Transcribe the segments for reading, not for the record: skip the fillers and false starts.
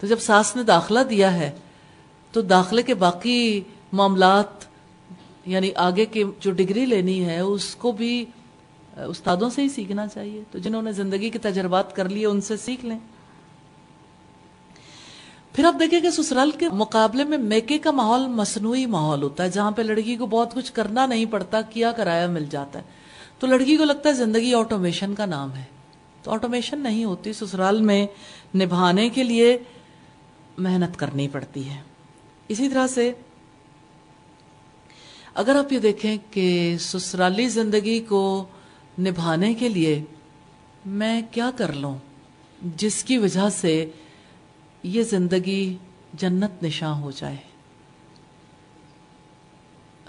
تو جب ساس نے داخلہ دیا ہے تو داخلے کے باقی معاملات یعنی آگے کی جو ڈگری لینی ہے اس کو بھی استادوں سے ہی سیکھنا چاہیے. تو جنہوں نے زندگی کے تجربات کر لیے ان سے سیکھ لیں. پھر آپ دیکھیں کہ سسرال کے مقابلے میں میکے کا ماحول مصنوعی ماحول ہوتا ہے جہاں پہ لڑکی کو بہت کچھ کرنا نہیں پڑتا, کیا کرایا مل جاتا ہے. تو لڑکی کو لگتا ہے زندگی آٹومیشن کا نام ہے. تو آٹومیشن نہیں ہوتی. سسرال میں نبھانے کے لیے محنت کرنی پڑتی ہے. اسی طرح سے اگر آپ یہ دیکھیں کہ سسرالی زندگی کو نبھانے کے لیے میں کیا کر لوں جس کی وجہ سے یہ زندگی جنت نشاں ہو جائے.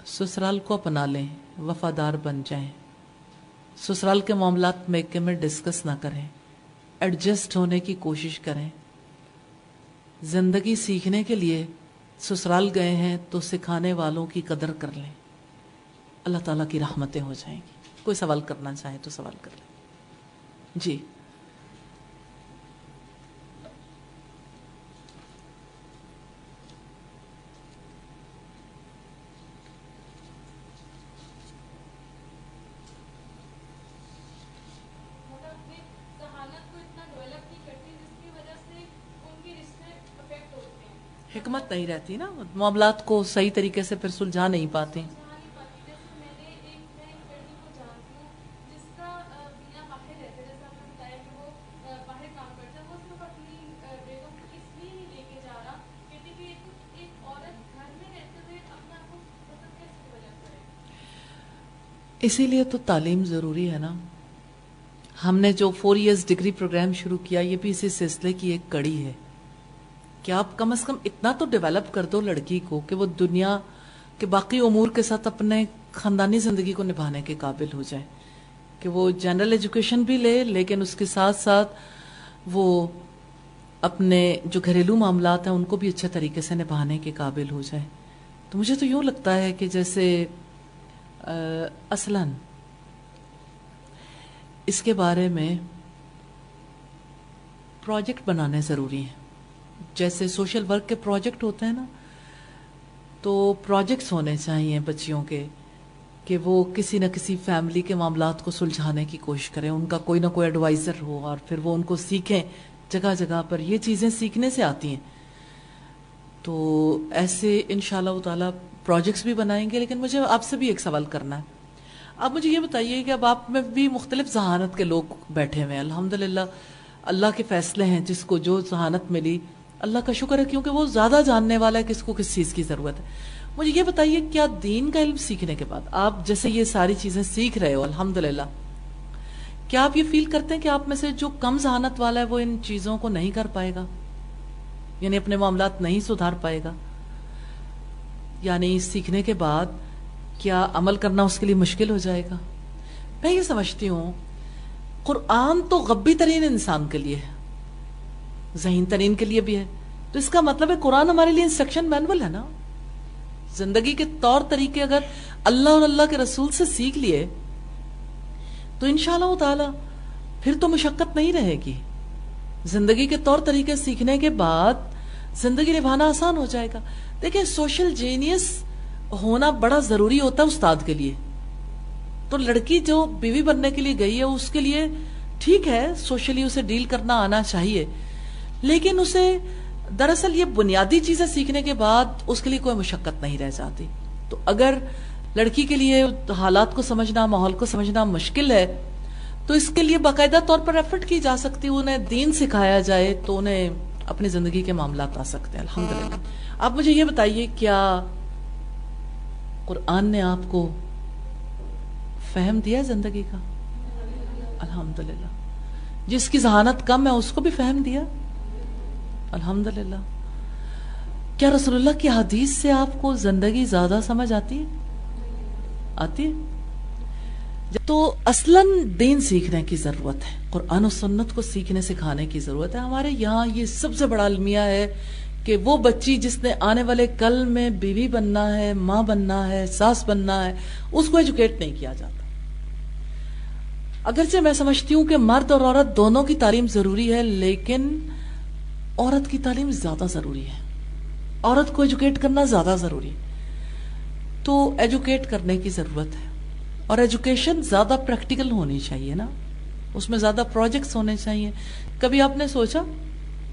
سسرال کو اپنا لیں, وفادار بن جائیں. سسرال کے معاملات میکے میں ڈسکس نہ کریں, ایڈجسٹ ہونے کی کوشش کریں. زندگی سیکھنے کے لیے سسرال گئے ہیں تو سکھانے والوں کی قدر کر لیں. اللہ تعالیٰ کی رحمتیں ہو جائیں گی. کوئی سوال کرنا چاہے تو سوال کر لیں. جی حکمت نہیں رہتی نا, معاملات کو صحیح طریقے سے پھر سلجھا نہیں پاتے. اسی لیے تو تعلیم ضروری ہے نا. ہم نے جو 4 ایئرز ڈگری پروگرام شروع کیا یہ بھی اسی سلسلے کی ایک کڑی ہے کہ آپ کم از کم اتنا تو ڈیولپ کر دو لڑکی کو کہ وہ دنیا کے باقی امور کے ساتھ اپنے خاندانی زندگی کو نبھانے کے قابل ہو جائے, کہ وہ جنرل ایجوکیشن بھی لے لیکن اس کے ساتھ ساتھ وہ اپنے جو گھریلو معاملات ہیں ان کو بھی اچھے طریقے سے نبھانے کے قابل ہو جائے. تو مجھے تو یوں لگتا ہے کہ جیسے اصلاً اس کے بارے میں پروجیکٹ بنانے ضروری ہیں. جیسے سوشل ورک کے پروجیکٹ ہوتے ہیں نا, تو پروجیکٹس ہونے چاہیے بچیوں کے کہ وہ کسی نہ کسی فیملی کے معاملات کو سلجھانے کی کوشش کریں. ان کا کوئی نہ کوئی ایڈوائزر ہو اور پھر وہ ان کو سیکھیں. جگہ جگہ پر یہ چیزیں سیکھنے سے آتی ہیں. تو ایسے انشاءاللہ تعالی پروجیکٹس بھی بنائیں گے. لیکن مجھے آپ سے بھی ایک سوال کرنا ہے. آپ مجھے یہ بتائیے کہ اب آپ میں بھی مختلف ذہانت کے لوگ بیٹھے ہوئے ہیں. الحمدللہ اللہ کے فیصلے ہیں, جس کو جو ذہانت ملی اللہ کا شکر ہے, کیونکہ وہ زیادہ جاننے والا ہے کس کو کس چیز کی ضرورت ہے. مجھے یہ بتائیے کیا دین کا علم سیکھنے کے بعد آپ جیسے یہ ساری چیزیں سیکھ رہے ہو الحمدللہ, کیا آپ یہ فیل کرتے ہیں کہ آپ میں سے جو کم ذہانت والا ہے وہ ان چیزوں کو نہیں کر پائے گا, یعنی اپنے معاملات نہیں سدھار پائے گا؟ یعنی سیکھنے کے بعد کیا عمل کرنا اس کے لیے مشکل ہو جائے گا؟ میں یہ سمجھتی ہوں قرآن تو غبی ترین انسان کے لیے ہے, ذہین ترین کے لیے بھی ہے. تو اس کا مطلب ہے قرآن ہمارے لیے انسٹرکشن مینول ہے نا. زندگی کے طور طریقے اگر اللہ اور اللہ کے رسول سے سیکھ لیے تو انشاءاللہ تعالی پھر تو مشقت نہیں رہے گی. زندگی کے طور طریقے سیکھنے کے بعد زندگی نبھانا آسان ہو جائے گا. دیکھیں سوشل جینیس ہونا بڑا ضروری ہوتا ہے استاد کے لیے. تو لڑکی جو بیوی بننے کے لیے گئی ہے اس کے لیے ٹھیک ہے سوشلی اسے ڈیل کرنا آنا چاہیے, لیکن اسے دراصل یہ بنیادی چیزیں سیکھنے کے بعد اس کے لیے کوئی مشقت نہیں رہ جاتی. تو اگر لڑکی کے لیے حالات کو سمجھنا, ماحول کو سمجھنا مشکل ہے تو اس کے لیے باقاعدہ طور پر ایفرٹ کی جا سکتی, انہیں دین سکھایا جائے تو انہیں اپنی زندگی کے معاملات آ سکتے ہیں الحمدللہ. آپ مجھے یہ بتائیے کیا قرآن نے آپ کو فہم دیا زندگی کا؟ الحمدللہ. جس کی ذہانت کم ہے اس کو بھی فہم دیا الحمدللہ. کیا رسول اللہ کی حدیث سے آپ کو زندگی زیادہ سمجھ آتی ہے؟ آتی ہے. تو اصلاً دین سیکھنے کی ضرورت ہے, قرآن و سنت کو سیکھنے سکھانے کی ضرورت ہے. ہمارے یہاں یہ سب سے بڑا المیہ ہے کہ وہ بچی جس نے آنے والے کل میں بیوی بننا ہے, ماں بننا ہے, ساس بننا ہے, اس کو ایجوکیٹ نہیں کیا جاتا. اگرچہ میں سمجھتی ہوں کہ مرد اور عورت دونوں کی تعلیم ضروری ہے, لیکن عورت کی تعلیم زیادہ ضروری ہے، عورت کو ایجوکیٹ کرنا زیادہ ضروری ہے. تو ایجوکیٹ کرنے کی ضرورت ہے، اور ایجوکیشن زیادہ پریکٹیکل ہونی چاہیے نا، اس میں زیادہ پروجیکٹس ہونے چاہیے. کبھی آپ نے سوچا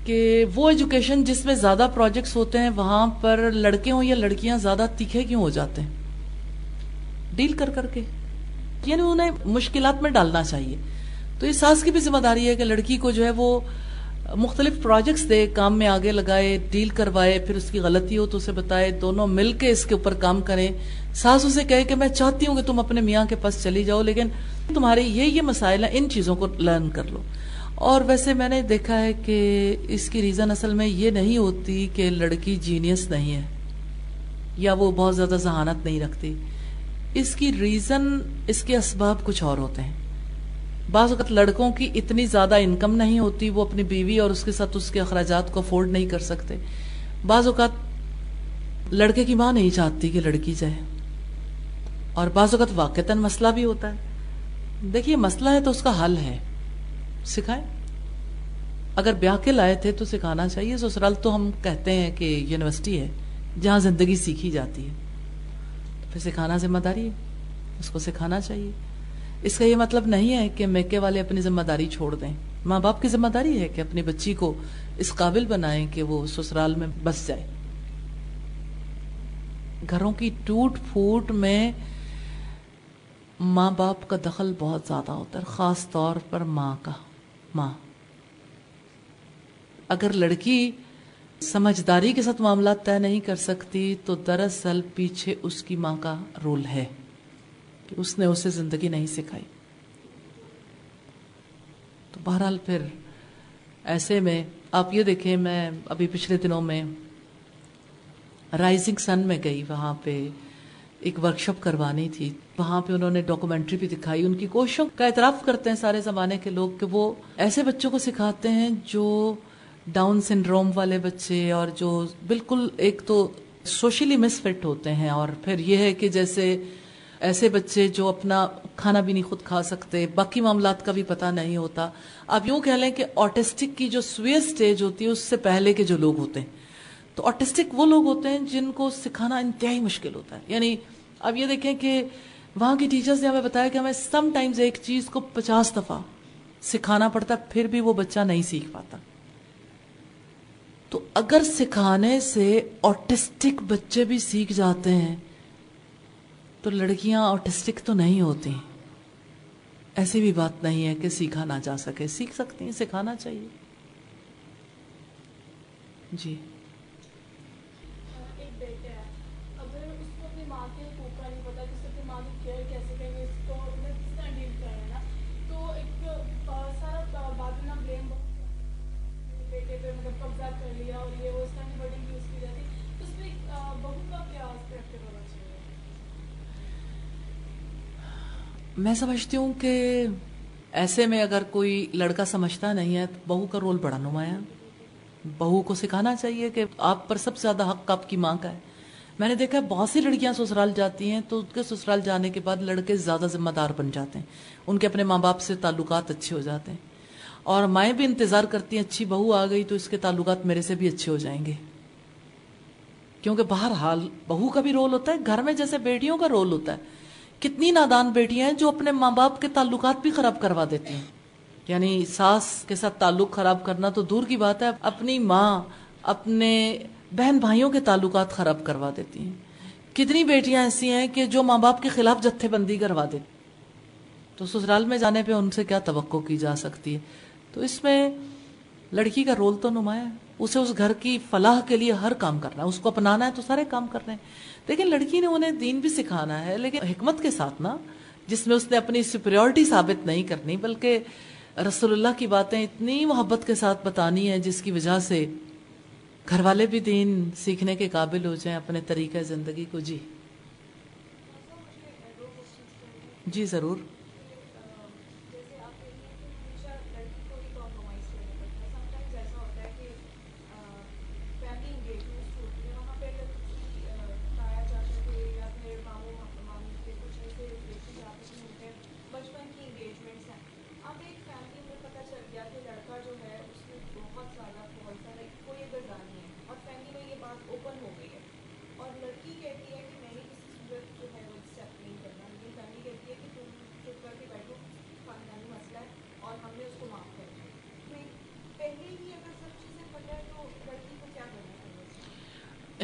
کہ وہ ایجوکیشن جس میں زیادہ پروجیکٹس ہوتے ہیں وہاں پر لڑکے ہوں یا لڑکیاں زیادہ تیکھے کیوں ہو جاتے ہیں؟ ڈیل کر کر کے، یعنی انہیں مشکلات میں ڈالنا چاہیے. تو یہ ساس کی بھی ذمہ داری ہے کہ لڑکی کو جو ہے وہ مختلف پروجیکٹس دے، کام میں آگے لگائے، ڈیل کروائے، پھر اس کی غلطی ہو تو اسے بتائے، دونوں مل کے اس کے اوپر کام کریں. ساس اسے کہے کہ میں چاہتی ہوں کہ تم اپنے میاں کے پاس چلی جاؤ، لیکن تمہارے یہ مسائل ہیں، ان چیزوں کو لرن کر لو. اور ویسے میں نے دیکھا ہے کہ اس کی ریزن اصل میں یہ نہیں ہوتی کہ لڑکی جینیس نہیں ہے یا وہ بہت زیادہ ذہانت نہیں رکھتی. اس کی ریزن، اس کے اسباب کچھ اور ہوتے ہیں. بعض اوقات لڑکوں کی اتنی زیادہ انکم نہیں ہوتی، وہ اپنی بیوی اور اس کے ساتھ اس کے اخراجات کو افورڈ نہیں کر سکتے. بعض اوقات لڑکے کی ماں نہیں چاہتی کہ لڑکی جائے، اور بعض اوقات واقعتاً مسئلہ بھی ہوتا ہے. دیکھیے مسئلہ ہے تو اس کا حل ہے، سکھائیں. اگر بیاہ کے لائے تھے تو سکھانا چاہیے. سسرال تو ہم کہتے ہیں کہ یونیورسٹی ہے جہاں زندگی سیکھی جاتی ہے، تو پھر سکھانا ذمہ داری ہے، اس کو سکھانا چاہیے. اس کا یہ مطلب نہیں ہے کہ میکے والے اپنی ذمہ داری چھوڑ دیں. ماں باپ کی ذمہ داری ہے کہ اپنی بچی کو اس قابل بنائیں کہ وہ سسرال میں بس جائے. گھروں کی ٹوٹ پھوٹ میں ماں باپ کا دخل بہت زیادہ ہوتا ہے، خاص طور پر ماں. اگر لڑکی سمجھداری کے ساتھ معاملات طے نہیں کر سکتی تو دراصل پیچھے اس کی ماں کا رول ہے کہ اس نے اسے زندگی نہیں سکھائی. تو بہرحال پھر ایسے میں آپ یہ دیکھیں، میں ابھی پچھلے دنوں میں رائزنگ سن میں گئی، وہاں پہ ایک ورکشاپ کروانی تھی. وہاں پہ انہوں نے ڈاکومنٹری بھی دکھائی. ان کی کوششوں کا اعتراف کرتے ہیں سارے زمانے کے لوگ کہ وہ ایسے بچوں کو سکھاتے ہیں جو ڈاؤن سنڈروم والے بچے، اور جو بالکل ایک تو سوشلی مس فٹ ہوتے ہیں، اور پھر یہ ہے کہ جیسے ایسے بچے جو اپنا کھانا بھی نہیں خود کھا سکتے، باقی معاملات کا بھی پتہ نہیں ہوتا. آپ یوں کہہ لیں کہ آٹسٹک کی جو سوئر سٹیج ہوتی ہے اس سے پہلے کے جو لوگ ہوتے ہیں، تو آٹسٹک وہ لوگ ہوتے ہیں جن کو سکھانا انتہائی مشکل ہوتا ہے. یعنی اب یہ دیکھیں کہ وہاں کی ٹیچرز نے ہمیں بتایا کہ ہمیں سم ٹائمز ایک چیز کو 50 دفعہ سکھانا پڑتا ہے، پھر بھی وہ بچہ نہیں سیکھ پاتا. تو اگر سکھانے سے آٹسٹک بچے بھی سیکھ جاتے ہیں تو لڑکیاں آٹسٹک تو نہیں ہوتی. ایسی بھی بات نہیں ہے کہ سیکھا نہ جا سکے، سیکھ سکتی ہیں، سکھانا چاہیے. جی ایک بیٹا ہے، اگر اس کو اپنی ماں کے حقوق کا نہیں پتا کہ اس کو اپنی ماں کی کیئر کیسے کریں گے، اس کو کس طرح ڈیل کرنا ہے نا، تو ایک سارا بعد میں بلیم بیٹے پہ مطلب قبضہ کر لیا اور یہ وہ اس طرح کی ورڈنگ یوز کی جاتی، تو اس پہ بہو کا کیا اسپیکٹ ہونا چاہیے؟ میں سمجھتی ہوں کہ ایسے میں اگر کوئی لڑکا سمجھتا نہیں ہے تو بہو کا رول بڑا نمایاں. بہو کو سکھانا چاہیے کہ آپ پر سب سے زیادہ حق آپ کی ماں کا ہے. میں نے دیکھا بہت سی لڑکیاں سسرال جاتی ہیں تو ان کے سسرال جانے کے بعد لڑکے زیادہ ذمہ دار بن جاتے ہیں، ان کے اپنے ماں باپ سے تعلقات اچھے ہو جاتے ہیں، اور مائیں بھی انتظار کرتی ہیں اچھی بہو آ گئی تو اس کے تعلقات میرے سے بھی اچھے ہو جائیں گے. کیونکہ بہرحال بہو کا بھی رول ہوتا ہے گھر میں، جیسے بیٹیوں کا رول ہوتا ہے. کتنی نادان بیٹیاں ہیں جو اپنے ماں باپ کے تعلقات بھی خراب کروا دیتی ہیں. یعنی ساس کے ساتھ تعلق خراب کرنا تو دور کی بات ہے، اپنی ماں، اپنے بہن بھائیوں کے تعلقات خراب کروا دیتی ہیں. کتنی بیٹیاں ایسی ہیں کہ جو ماں باپ کے خلاف جتھے بندی کروا دیتی. تو سسرال میں جانے پہ ان سے کیا توقع کی جا سکتی ہے؟ تو اس میں لڑکی کا رول تو نمایاں ہے، اسے اس گھر کی فلاح کے لیے ہر کام کرنا ہے، اس کو اپنانا ہے تو سارے کام کرنے ہیں. لیکن لڑکی نے انہیں دین بھی سکھانا ہے، لیکن حکمت کے ساتھ نا، جس میں اس نے اپنی سپیریورٹی ثابت نہیں کرنی، بلکہ رسول اللہ کی باتیں اتنی محبت کے ساتھ بتانی ہے جس کی وجہ سے گھر والے بھی دین سیکھنے کے قابل ہو جائیں اپنے طریقہ زندگی کو. جی جی ضرور. جیسے آپ کہہ رہی ہیں کہ ہمیشہ لڑکی کو ہی کمپرومائز کرنا پڑتا ہے، سم ٹائمز ایسا ہوتا ہے کہ فیملی انگیجمنٹس ہوتی ہیں، وہاں پہ اگر کسی تایا چاچا کے یا پھر ماموں مامی کے کچھ ایسے ریلیٹیوز آپس میں ہوتے ہیں، بچپن کی انگیجمنٹس ہیں، اب ایک فیملی میں پتہ چل گیا کہ لڑکا جو ہے اس میں بہت زیادہ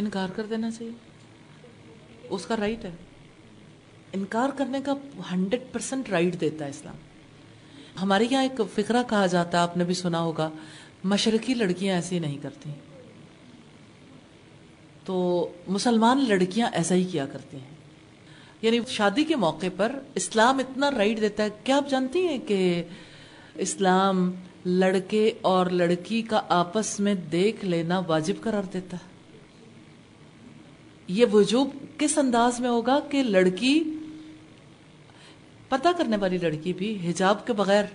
انکار کر دینا چاہیے، اس کا رائٹ ہے، انکار کرنے کا 100% رائٹ دیتا ہے اسلام. ہمارے یہاں ایک فقرہ کہا جاتا ہے، آپ نے بھی سنا ہوگا، مشرقی لڑکیاں ایسے نہیں کرتی، تو مسلمان لڑکیاں ایسا ہی کیا کرتی ہیں. یعنی شادی کے موقع پر اسلام اتنا رائٹ دیتا ہے. کیا آپ جانتی ہیں کہ اسلام لڑکے اور لڑکی کا آپس میں دیکھ لینا واجب قرار دیتا ہے؟ یہ وجوب کس انداز میں ہوگا کہ لڑکی، پردہ کرنے والی لڑکی بھی حجاب کے بغیر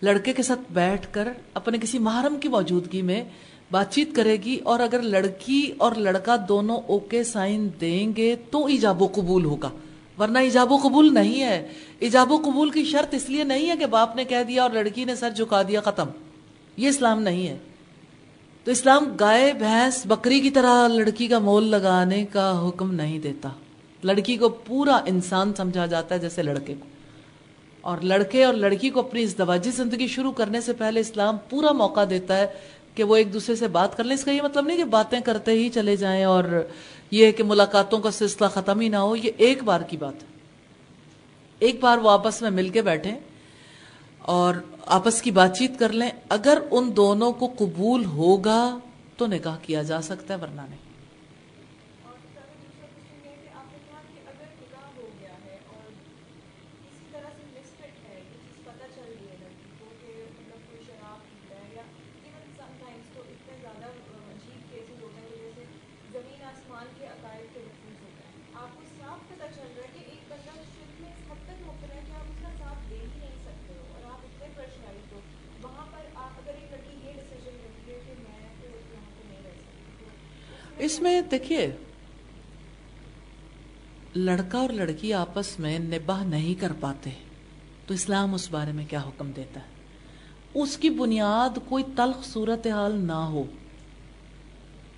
لڑکے کے ساتھ بیٹھ کر اپنے کسی محرم کی موجودگی میں بات چیت کرے گی، اور اگر لڑکی اور لڑکا دونوں اوکے سائن دیں گے تو ایجاب و قبول ہوگا، ورنہ ایجاب و قبول نہیں ہے. ایجاب و قبول کی شرط اس لیے نہیں ہے کہ باپ نے کہہ دیا اور لڑکی نے سر جھکا دیا، ختم. یہ اسلام نہیں ہے. تو اسلام گائے بھینس بکری کی طرح لڑکی کا مول لگانے کا حکم نہیں دیتا. لڑکی کو پورا انسان سمجھا جاتا ہے جیسے لڑکے کو، اور لڑکے اور لڑکی کو اپنی ازدواجی زندگی شروع کرنے سے پہلے اسلام پورا موقع دیتا ہے کہ وہ ایک دوسرے سے بات کر لیں. اس کا یہ مطلب نہیں کہ باتیں کرتے ہی چلے جائیں اور یہ کہ ملاقاتوں کا سلسلہ ختم ہی نہ ہو. یہ ایک بار کی بات ہے، ایک بار وہ آپس میں مل کے بیٹھیں اور آپس کی بات چیت کر لیں. اگر ان دونوں کو قبول ہوگا تو نکاح کیا جا سکتا ہے، ورنہ نہیں. اس میں دیکھیے، لڑکا اور لڑکی آپس میں نباہ نہیں کر پاتے تو اسلام اس بارے میں کیا حکم دیتا ہے؟ اس کی بنیاد کوئی تلخ صورتحال نہ ہو.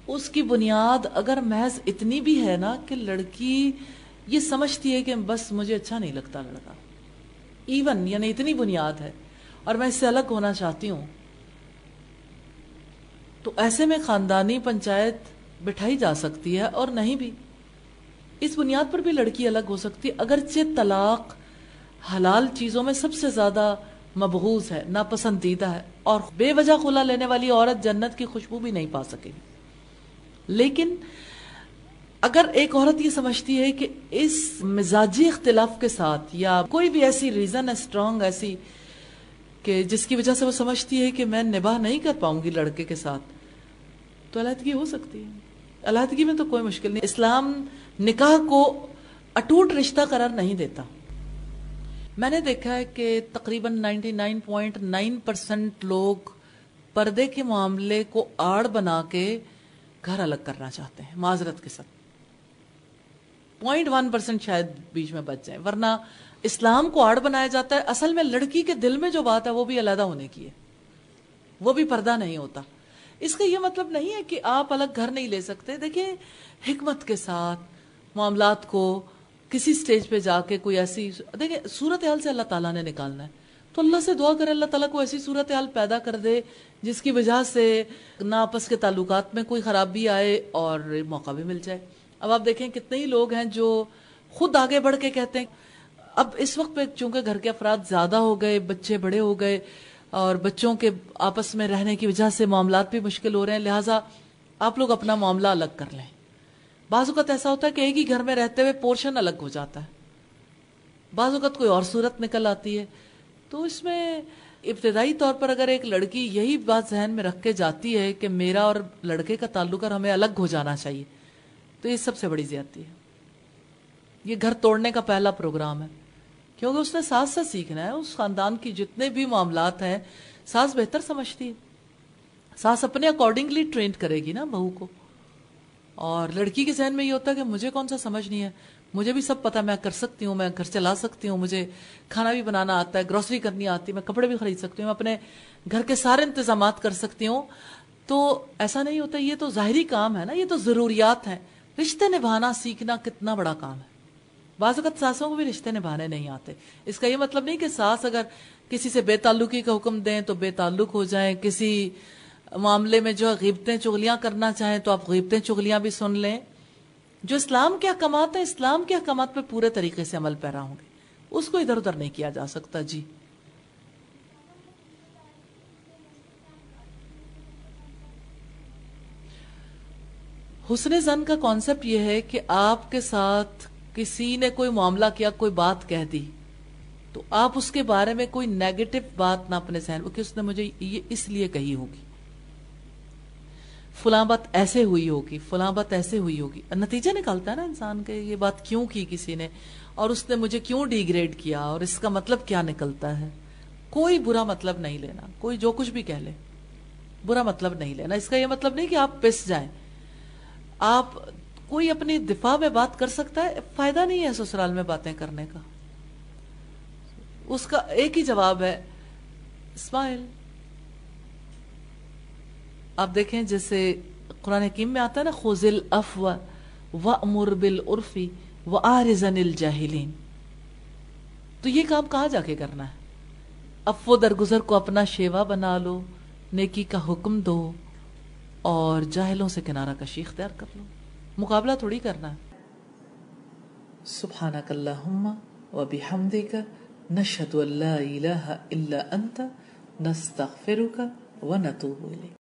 اس کی بنیاد اگر محض اتنی بھی ہے نا کہ لڑکی یہ سمجھتی ہے کہ بس مجھے اچھا نہیں لگتا لڑکا، ایون یعنی اتنی بنیاد ہے اور میں اس سے الگ ہونا چاہتی ہوں، تو ایسے میں خاندانی پنچایت بٹھائی جا سکتی ہے. اور نہیں بھی، اس بنیاد پر بھی لڑکی الگ ہو سکتی ہے. اگرچہ طلاق حلال چیزوں میں سب سے زیادہ مبغوض ہے، ناپسندیدہ ہے، اور بے وجہ خلا لینے والی عورت جنت کی خوشبو بھی نہیں پا سکے گی. لیکن اگر ایک عورت یہ سمجھتی ہے کہ اس مزاجی اختلاف کے ساتھ یا کوئی بھی ایسی ریزن ہے اسٹرانگ ایسی کہ جس کی وجہ سے وہ سمجھتی ہے کہ میں نباہ نہیں کر پاؤں گی لڑکے کے ساتھ، تو علیحدگی ہو سکتی ہے. علیحدگی میں تو کوئی مشکل نہیں. اسلام نکاح کو اٹوٹ رشتہ قرار نہیں دیتا. میں نے دیکھا ہے کہ تقریباً 99.9% لوگ پردے کے معاملے کو آڑ بنا کے گھر الگ کرنا چاہتے ہیں، معذرت کے ساتھ. 0.1% شاید بیچ میں بچ جائیں، ورنہ اسلام کو آڑ بنایا جاتا ہے. اصل میں لڑکی کے دل میں جو بات ہے وہ بھی علیحدہ ہونے کی ہے، وہ بھی پردہ نہیں ہوتا. اس کا یہ مطلب نہیں ہے کہ آپ الگ گھر نہیں لے سکتے. دیکھیں حکمت کے ساتھ معاملات کو کسی سٹیج پہ جا کے کوئی ایسی، دیکھیں صورتحال سے اللہ تعالیٰ نے نکالنا ہے، تو اللہ سے دعا کرے اللہ تعالیٰ کو ایسی صورتحال پیدا کر دے جس کی وجہ سے نہ آپس کے تعلقات میں کوئی خرابی آئے اور موقع بھی مل جائے. اب آپ دیکھیں کتنے ہی لوگ ہیں جو خود آگے بڑھ کے کہتے ہیں. اب اس وقت پہ چونکہ گھر کے افراد زیادہ ہو گئے، بچے بڑے ہو گئے اور بچوں کے آپس میں رہنے کی وجہ سے معاملات بھی مشکل ہو رہے ہیں، لہٰذا آپ لوگ اپنا معاملہ الگ کر لیں. بعض اوقات ایسا ہوتا ہے کہ ایک ہی گھر میں رہتے ہوئے پورشن الگ ہو جاتا ہے، بعض اوقات کوئی اور صورت نکل آتی ہے. تو اس میں ابتدائی طور پر اگر ایک لڑکی یہی بات ذہن میں رکھ کے جاتی ہے کہ میرا اور لڑکے کا تعلق اور ہمیں الگ ہو جانا چاہیے، تو یہ سب سے بڑی زیادتی ہے. یہ گھر توڑنے کا پہلا پروگرام ہے، کیونکہ اس نے ساس سے سیکھنا ہے. اس خاندان کی جتنے بھی معاملات ہیں ساس بہتر سمجھتی ہے، ساس اپنے اکارڈنگلی ٹرینڈ کرے گی نا بہو کو. اور لڑکی کے ذہن میں یہ ہوتا ہے کہ مجھے کون سا سمجھ نہیں ہے، مجھے بھی سب پتا، میں کر سکتی ہوں، میں گھر چلا سکتی ہوں، مجھے کھانا بھی بنانا آتا ہے، گروسری کرنی آتی ہے، میں کپڑے بھی خرید سکتی ہوں، میں اپنے گھر کے سارے انتظامات کر سکتی ہوں. تو ایسا نہیں ہوتا. یہ تو ظاہری کام ہے نا، یہ تو ضروریات ہیں. رشتے نبھانا سیکھنا کتنا بڑا کام ہے. بعض اوقات ساسوں کو بھی رشتے نبھانے نہیں آتے. اس کا یہ مطلب نہیں کہ ساس اگر کسی سے بے تعلقی کا حکم دیں تو بے تعلق ہو جائیں، کسی معاملے میں جو غیبتیں چغلیاں کرنا چاہیں تو آپ غیبتیں چغلیاں بھی سن لیں. جو اسلام کے احکامات ہیں، اسلام کے احکامات پہ پورے طریقے سے عمل پیرا ہوں گے، اس کو ادھر ادھر نہیں کیا جا سکتا. جی حسن زن کا کانسیپٹ یہ ہے کہ آپ کے ساتھ کسی نے کوئی معاملہ کیا، کوئی بات کہہ دی، تو آپ اس کے بارے میں کوئی نیگیٹو بات نہ اپنے ذہن میں کہ اس نے مجھے یہ اس لیے کہی ہوگی، فلاں بات ایسے ہوئی ہوگی، فلاں بات ایسے ہوئی ہوگی. نتیجہ نکالتا ہے نا انسان کے، یہ بات کیوں کی کسی نے، اور اس نے مجھے کیوں ڈی گریڈ کیا، اور اس کا مطلب کیا نکلتا ہے. کوئی برا مطلب نہیں لینا، کوئی جو کچھ بھی کہہ لے برا مطلب نہیں لینا. اس کا یہ مطلب نہیں کہ آپ پس جائیں. آپ کوئی اپنی دفاع میں بات کر سکتا ہے، فائدہ نہیں ہے سسرال میں باتیں کرنے کا. اس کا ایک ہی جواب ہے اسمائل. آپ دیکھیں جیسے قرآن حکیم میں آتا ہے نا، خذ العفو وامر بالعرف واعرض عن الجاہلین. تو یہ کام کہاں جا کے کرنا ہے؟ عفو درگزر کو اپنا شیوا بنا لو، نیکی کا حکم دو، اور جاہلوں سے کنارہ کشی اختیار کر لو. مقابلہ تھوڑی کرنا ہے. سبحانک اللہم وبحمدک نشہد ان لا الہ الا انت نستغفرک ونتوب الیک.